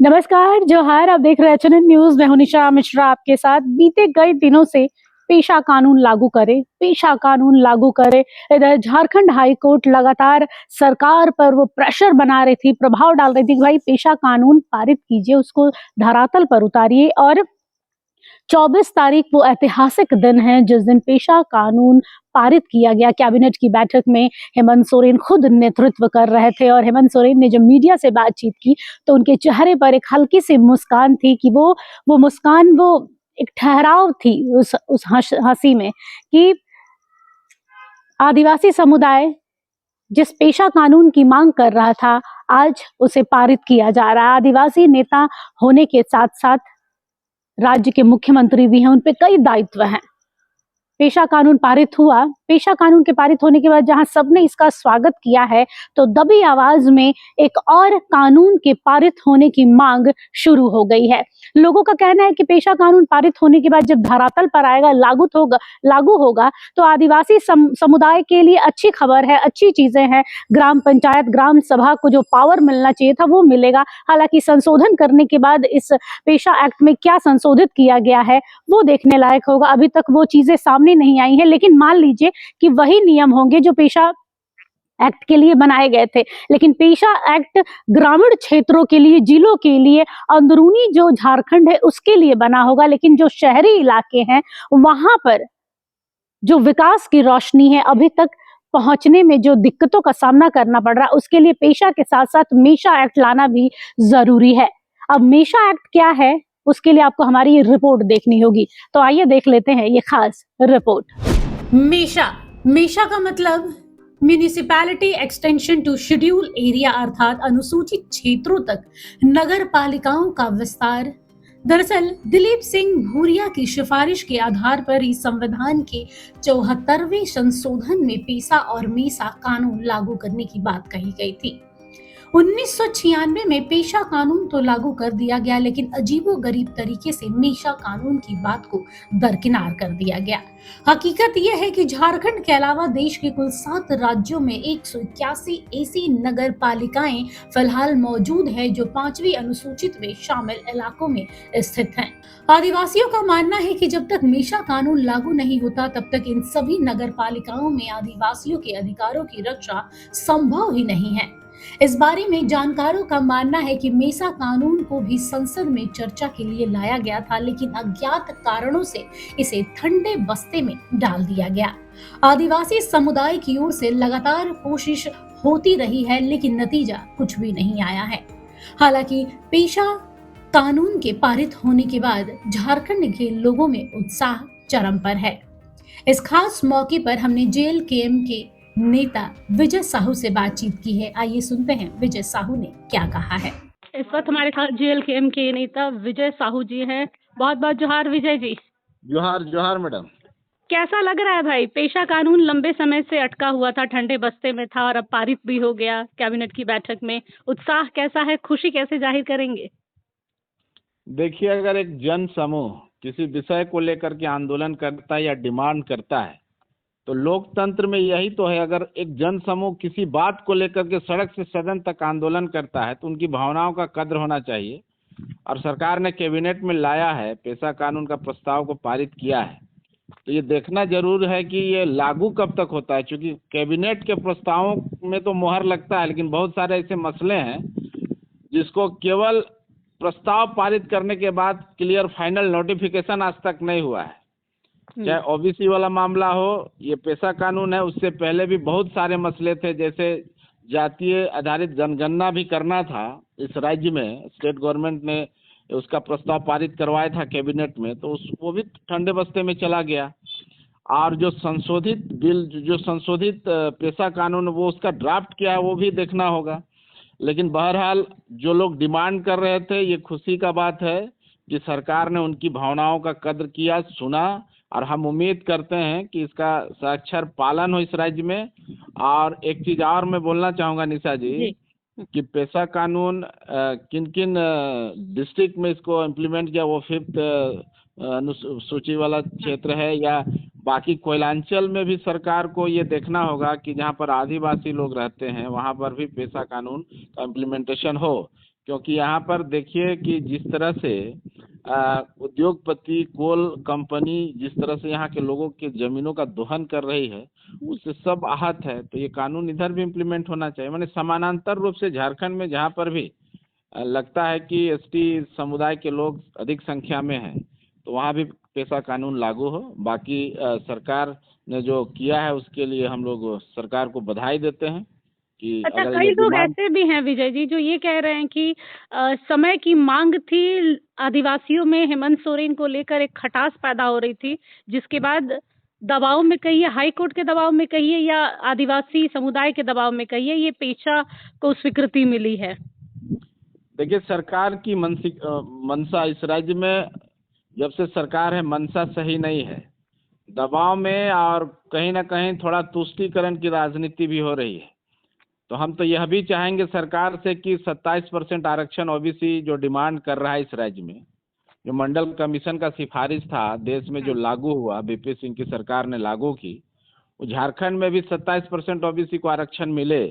नमस्कार, जोहार। आप देख रहे हैं एचएनएन न्यूज। मैं हूं निशा मिश्रा आपके साथ। बीते कई दिनों से पेशा कानून लागू करे, पेशा कानून लागू करे। इधर झारखंड हाई कोर्ट लगातार सरकार पर वो प्रेशर बना रही थी, प्रभाव डाल रही थी कि भाई पेशा कानून पारित कीजिए, उसको धरातल पर उतारिए। और 24 तारीख वो ऐतिहासिक दिन है जिस दिन पेशा कानून पारित किया गया। कैबिनेट की बैठक में हेमंत सोरेन खुद नेतृत्व कर रहे थे और हेमंत सोरेन ने जब मीडिया से बातचीत की तो उनके चेहरे पर एक हल्की सी मुस्कान थी कि वो मुस्कान वो एक ठहराव थी उस हंसी में कि आदिवासी समुदाय जिस पेशा कानून की मांग कर रहा था, आज उसे पारित किया जा रहा है। आदिवासी नेता होने के साथ साथ राज्य के मुख्यमंत्री भी हैं, उन पे कई दायित्व हैं। पेशा कानून पारित हुआ। पेशा कानून के पारित होने के बाद जहां सबने इसका स्वागत किया है, तो दबी आवाज में एक और कानून के पारित होने की मांग शुरू हो गई है। लोगों का कहना है कि पेशा कानून पारित होने के बाद जब धरातल पर आएगा, लागू होगा तो आदिवासी समुदाय के लिए अच्छी खबर है, अच्छी चीजें हैं। ग्राम पंचायत, ग्राम सभा को जो पावर मिलना चाहिए था वो मिलेगा। हालांकि संशोधन करने के बाद इस पेशा एक्ट में क्या संशोधित किया गया है वो देखने लायक होगा। अभी तक वो चीजें सामने नहीं आई है, लेकिन मान लीजिए कि वही नियम होंगे जो पेशा एक्ट के लिए बनाए गए थे। लेकिन पेशा एक्ट ग्रामीण क्षेत्रों के लिए, जिलों के लिए, अंदरूनी जो झारखंड है उसके लिए बना होगा। लेकिन जो शहरी इलाके हैं वहां पर जो विकास की रोशनी है, अभी तक पहुंचने में जो दिक्कतों का सामना करना पड़ रहा है, उसके लिए पेशा के साथ साथ मेशा एक्ट लाना भी जरूरी है। अब मेशा एक्ट क्या है उसके लिए आपको हमारी ये रिपोर्ट देखनी होगी, तो आइए देख लेते हैं ये खास रिपोर्ट। मेशा का मतलब municipality extension to schedule area, अर्थात अनुसूचित क्षेत्रों तक नगर पालिकाओं का विस्तार। दरअसल दिलीप सिंह भूरिया की सिफारिश के आधार पर इस संविधान के 74वें संशोधन में पेशा और मेसा कानून लागू करने की बात कही गई थी। 1996 में पेशा कानून तो लागू कर दिया गया, लेकिन अजीबोगरीब तरीके से मेशा कानून की बात को दरकिनार कर दिया गया। हकीकत यह है कि झारखंड के अलावा देश के कुल 7 राज्यों में 181 ऐसी नगर पालिकाएं फिलहाल मौजूद है जो 5वीं अनुसूचित में शामिल इलाकों में स्थित हैं। आदिवासियों का मानना है कि जब तक मेशा कानून लागू नहीं होता तब तक इन सभी नगर पालिकाओं में आदिवासियों के अधिकारों की रक्षा संभव ही नहीं है। इस बारे में जानकारों का मानना है कि मेसा कानून को भी संसद में चर्चा के लिए लाया गया था, लेकिन अज्ञात कारणों से इसे ठंडे बस्ते में डाल दिया गया। आदिवासी समुदाय की ओर से लगातार कोशिश होती रही है, लेकिन नतीजा कुछ भी नहीं आया है। हालांकि पेशा कानून के पारित होने के बाद झारखंड के लोगों में उत्साह चरम पर है। इस खास मौके पर हमने जेएलकेएम के नेता विजय साहू से बातचीत की है। आइए सुनते हैं विजय साहू ने क्या कहा है। इस वक्त हमारे साथ जेएलकेएम के नेता विजय साहू जी हैं। बहुत बहुत जोहार विजय जी। जोहार जोहार मैडम। कैसा लग रहा है भाई? पेशा कानून लंबे समय से अटका हुआ था, ठंडे बस्ते में था और अब पारित भी हो गया कैबिनेट की बैठक में। उत्साह कैसा है, खुशी कैसे जाहिर करेंगे? देखिए, अगर एक जन समूह किसी विषय को लेकर के आंदोलन करता है या डिमांड करता है तो लोकतंत्र में यही तो है। अगर एक जन समूह किसी बात को लेकर के सड़क से सदन तक आंदोलन करता है तो उनकी भावनाओं का कद्र होना चाहिए। और सरकार ने कैबिनेट में लाया है, पेशा कानून का प्रस्ताव को पारित किया है, तो ये देखना जरूर है कि ये लागू कब तक होता है। क्योंकि कैबिनेट के प्रस्तावों में तो मोहर लगता है, लेकिन बहुत सारे ऐसे मसले हैं जिसको केवल प्रस्ताव पारित करने के बाद क्लियर फाइनल नोटिफिकेशन आज तक नहीं हुआ है। चाहे ओबीसी वाला मामला हो, ये पेशा कानून है, उससे पहले भी बहुत सारे मसले थे। जैसे जातीय आधारित जनगणना भी करना था इस राज्य में, स्टेट गवर्नमेंट ने उसका प्रस्ताव पारित करवाया था कैबिनेट में, तो वो भी ठंडे बस्ते में चला गया। और जो संशोधित बिल, जो संशोधित पेशा कानून, वो उसका ड्राफ्ट क्या है वो भी देखना होगा। लेकिन बहरहाल जो लोग डिमांड कर रहे थे, ये खुशी का बात है कि सरकार ने उनकी भावनाओं का कद्र किया, सुना, और हम उम्मीद करते हैं कि इसका साक्षर पालन हो इस राज्य में। और एक चीज और मैं बोलना चाहूँगा निशा जी कि पेशा कानून किन किन डिस्ट्रिक्ट में इसको इम्प्लीमेंट किया, वो 5th अनुसूची वाला क्षेत्र है या बाकी कोयलांचल में भी सरकार को ये देखना होगा कि जहाँ पर आदिवासी लोग रहते हैं वहाँ पर भी पेशा कानून का इम्प्लीमेंटेशन हो। क्योंकि यहाँ पर देखिए कि जिस तरह से उद्योगपति कोल कंपनी जिस तरह से यहाँ के लोगों के जमीनों का दोहन कर रही है, उससे सब आहत है। तो ये कानून इधर भी इम्प्लीमेंट होना चाहिए। मैंने समानांतर रूप से झारखंड में जहाँ पर भी लगता है कि एसटी समुदाय के लोग अधिक संख्या में हैं, तो वहाँ भी पेशा कानून लागू हो। बाकी सरकार ने जो किया है उसके लिए हम लोग सरकार को बधाई देते हैं कि अच्छा, अगर कई ये लोग डिमांड ऐसे भी हैं विजय जी जो ये कह रहे हैं कि समय की मांग थी, आदिवासियों में हेमंत सोरेन को लेकर एक खटास पैदा हो रही थी, जिसके बाद दबाव में कहिए, हाई कोर्ट के दबाव में कहिए या आदिवासी समुदाय के दबाव में कहिए, ये पेशा को स्वीकृति मिली है। देखिए, सरकार की मंशा इस राज्य में जब से सरकार है, मंशा सही नहीं है। दबाव में और कहीं ना कहीं थोड़ा तुष्टीकरण की राजनीति भी हो रही है। तो हम तो यह भी चाहेंगे सरकार से कि 27% आरक्षण ओबीसी जो डिमांड कर रहा है इस राज्य में, जो मंडल कमीशन का सिफारिश था देश में जो लागू हुआ, बीपी सिंह की सरकार ने लागू की, वो झारखंड में भी 27% ओबीसी को आरक्षण मिले,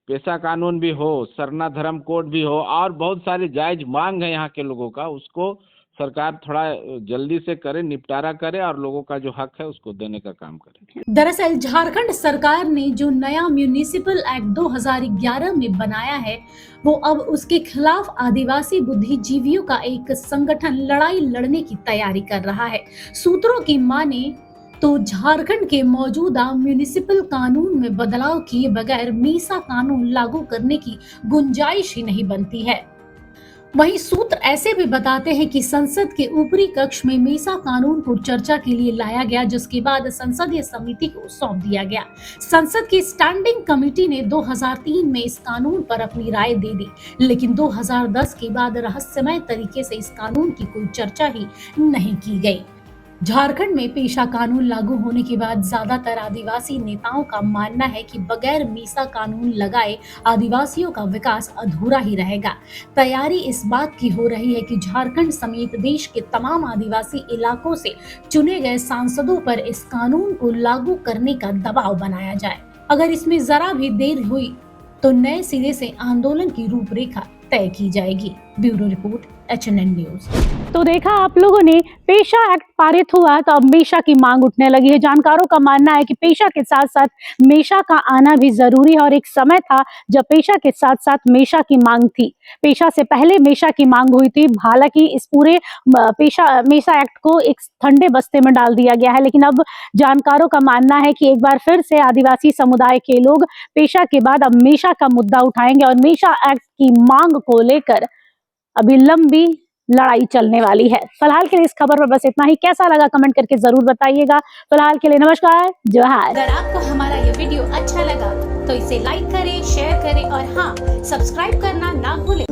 पेशा कानून भी हो, सरना धर्म कोड भी हो, और बहुत सारी जायज मांग है यहाँ के लोगों का, उसको सरकार थोड़ा जल्दी से करे, निपटारा करे और लोगों का जो हक है उसको देने का काम करे। दरअसल झारखंड सरकार ने जो नया म्यूनिसिपल एक्ट 2011 में बनाया है, वो अब उसके खिलाफ आदिवासी बुद्धिजीवियों का एक संगठन लड़ाई लड़ने की तैयारी कर रहा है। सूत्रों की माने तो झारखंड के मौजूदा म्यूनिसिपल कानून में बदलाव किए बगैर मीसा कानून लागू करने की गुंजाइश ही नहीं बनती है। वहीं सूत्र ऐसे भी बताते हैं कि संसद के ऊपरी कक्ष में मीसा कानून को चर्चा के लिए लाया गया, जिसके बाद संसदीय समिति को सौंप दिया गया। संसद की स्टैंडिंग कमेटी ने 2003 में इस कानून पर अपनी राय दे दी, लेकिन 2010 के बाद रहस्यमय तरीके से इस कानून की कोई चर्चा ही नहीं की गई। झारखंड में पेशा कानून लागू होने के बाद ज्यादातर आदिवासी नेताओं का मानना है कि बगैर मीसा कानून लगाए आदिवासियों का विकास अधूरा ही रहेगा। तैयारी इस बात की हो रही है कि झारखंड समेत देश के तमाम आदिवासी इलाकों से चुने गए सांसदों पर इस कानून को लागू करने का दबाव बनाया जाए। अगर इसमें जरा भी देर हुई तो नए सिरे से आंदोलन की रूपरेखा तय की जाएगी। Bureau report, HNN news. तो देखा आप लोगों ने, पेशा एक्ट पारित हुआ तो अब मेशा की मांग उठने लगी है। जानकारों का मानना है कि पेशा के साथ साथ मेशा का आना भी जरूरी है और एक समय था जब पेशा के साथ साथ मेशा की मांग थी। पेशा से पहले मेशा की मांग हुई थी। हालांकि इस पूरे मेशा एक्ट को एक ठंडे बस्ते में डाल दिया गया है, लेकिन अब जानकारों का मानना है कि एक बार फिर से आदिवासी समुदाय के लोग पेशा के बाद अब मेशा का मुद्दा उठाएंगे और मेशा एक्ट की मांग को लेकर अभी लंबी लड़ाई चलने वाली है। फिलहाल के लिए इस खबर पर बस इतना ही। कैसा लगा कमेंट करके जरूर बताइएगा। फिलहाल के लिए नमस्कार, जोहार। अगर आपको हमारा ये वीडियो अच्छा लगा तो इसे लाइक करें, शेयर करें और हाँ, सब्सक्राइब करना ना भूलें।